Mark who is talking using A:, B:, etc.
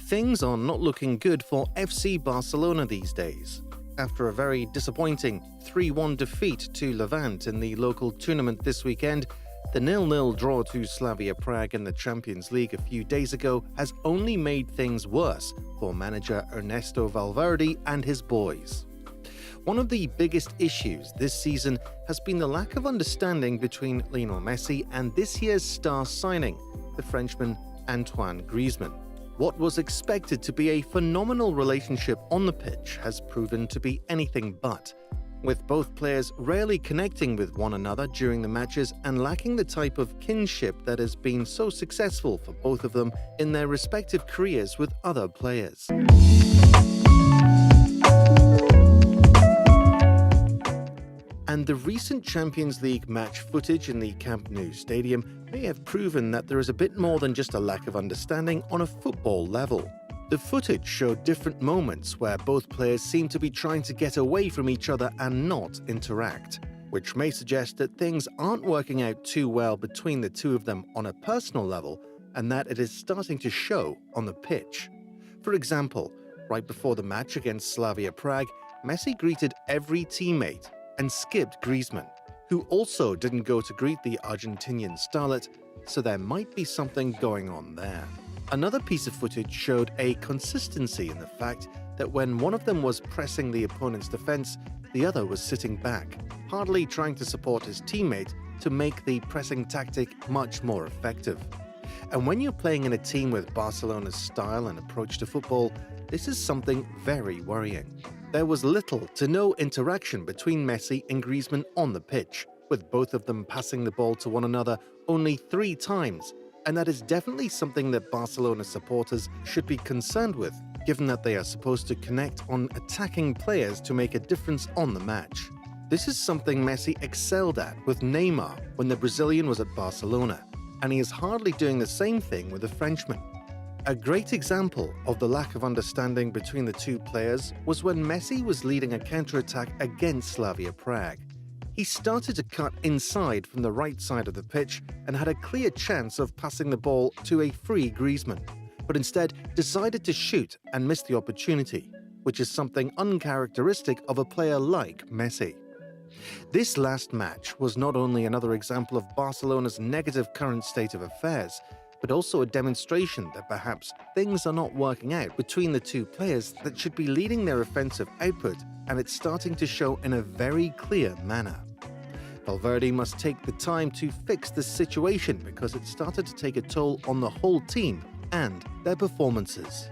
A: Things are not looking good for FC Barcelona these days. After a very disappointing 3-1 defeat to Levante in the local tournament this weekend, the 0-0 draw to Slavia Prague in the Champions League a few days ago has only made things worse for manager Ernesto Valverde and his boys. One of the biggest issues this season has been the lack of understanding between Lionel Messi and this year's star signing, the Frenchman Antoine Griezmann. What was expected to be a phenomenal relationship on the pitch has proven to be anything but, with both players rarely connecting with one another during the matches and lacking the type of kinship that has been so successful for both of them in their respective careers with other players. And the recent Champions League match footage in the Camp Nou stadium may have proven that there is a bit more than just a lack of understanding on a football level. The footage showed different moments where both players seem to be trying to get away from each other and not interact, which may suggest that things aren't working out too well between the two of them on a personal level and that it is starting to show on the pitch. For example, right before the match against Slavia Prague, Messi greeted every teammate and skipped Griezmann, who also didn't go to greet the Argentinian starlet, so there might be something going on there. Another piece of footage showed a consistency in the fact that when one of them was pressing the opponent's defense, the other was sitting back, hardly trying to support his teammate to make the pressing tactic much more effective. And when you're playing in a team with Barcelona's style and approach to football, this is something very worrying. There was little to no interaction between Messi and Griezmann on the pitch, with both of them passing the ball to one another only 3 times, and that is definitely something that Barcelona supporters should be concerned with, given that they are supposed to connect on attacking players to make a difference on the match. This is something Messi excelled at with Neymar when the Brazilian was at Barcelona, and he is hardly doing the same thing with the Frenchman. A great example of the lack of understanding between the two players was when Messi was leading a counter-attack against Slavia Prague. He started to cut inside from the right side of the pitch and had a clear chance of passing the ball to a free Griezmann, but instead decided to shoot and missed the opportunity, which is something uncharacteristic of a player like Messi. This last match was not only another example of Barcelona's negative current state of affairs, but also a demonstration that perhaps things are not working out between the two players that should be leading their offensive output, and it's starting to show in a very clear manner. Valverde must take the time to fix this situation because it started to take a toll on the whole team and their performances.